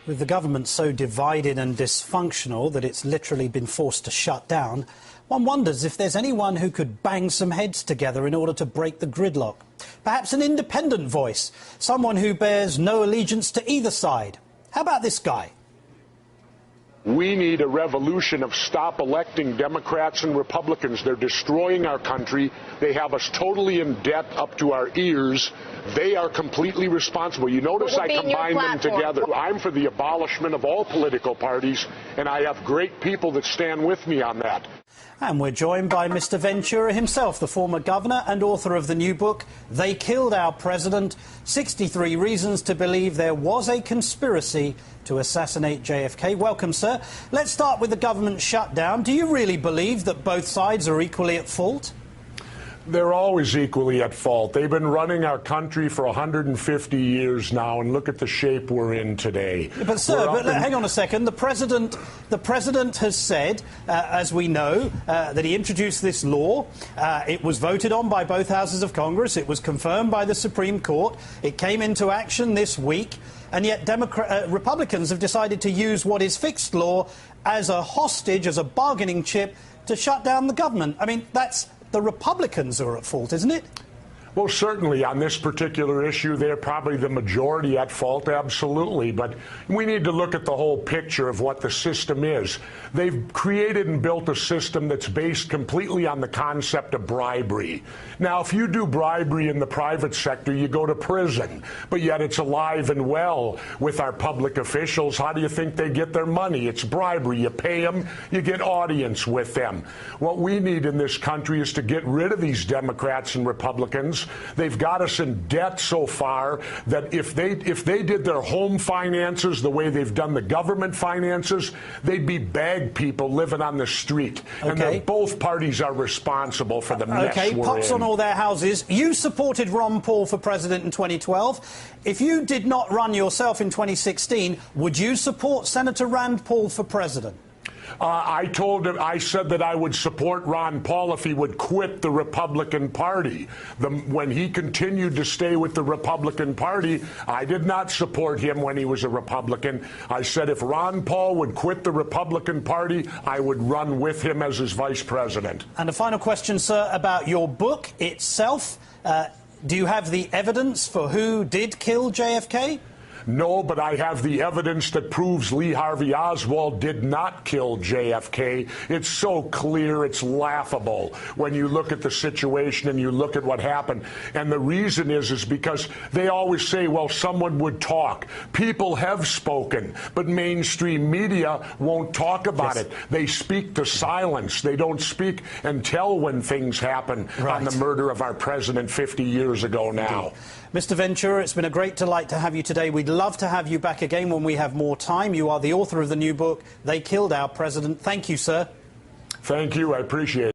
With the government so divided and dysfunctional that it's literally been forced to shut down, one wonders if there's anyone who could bang some heads together in order to break the gridlock. Perhaps an independent voice, someone who bears no allegiance to either side. How about this guy? We need a revolution of stop electing Democrats and Republicans. They're destroying our country. They have us totally in debt up to our ears. They are completely responsible. You notice I combine them together. I'm for the abolishment of all political parties, and I have great people that stand with me on that. And we're joined by Mr. Ventura himself, the former governor and author of the new book, They Killed Our President, 63 Reasons to Believe There Was a Conspiracy to Assassinate JFK. Welcome, sir. Let's start with the government shutdown. Do you really believe that both sides are equally at fault? They're always equally at fault. They've been running our country for 150 years now, and look at the shape we're in today. But, sir, hang on a second. The president has said, as we know, that he introduced this law. It was voted on by both houses of Congress. It was confirmed by the Supreme Court. It came into action this week. And yet Republicans have decided to use what is fixed law as a hostage, as a bargaining chip, to shut down the government. I mean, that's the Republicans who are at fault, isn't it? Well, certainly on this particular issue, they're probably the majority at fault, absolutely. But we need to look at the whole picture of what the system is. They've created and built a system that's based completely on the concept of bribery. Now, if you do bribery in the private sector, you go to prison. But yet it's alive and well with our public officials. How do you think they get their money? It's bribery. You pay them, you get audience with them. What we need in this country is to get rid of these Democrats and Republicans. They've got us in debt so far that if they did their home finances the way they've done the government finances, they'd be bag people living on the street. Okay. And both parties are responsible for the mess we're in. Pots on all their houses. You supported Ron Paul for president in 2012. If you did not run yourself in 2016, would you support Senator Rand Paul for president? I said that I would support Ron Paul if he would quit the Republican Party. When he continued to stay with the Republican Party, I did not support him when he was a Republican. I said if Ron Paul would quit the Republican Party, I would run with him as his vice president. And a final question, sir, about your book itself. Do you have the evidence for who did kill JFK? No, but I have the evidence that proves Lee Harvey Oswald did not kill JFK. It's so clear, it's laughable when you look at the situation and you look at what happened. And the reason is because they always say, well, someone would talk. People have spoken, but mainstream media won't talk about it. They speak to silence. They don't speak and tell when things happen on the murder of our president 50 years ago now. Indeed. Mr. Ventura, it's been a great delight to have you today. We'd love to have you back again when we have more time. You are the author of the new book, They Killed Our President. Thank you, sir. Thank you. I appreciate it.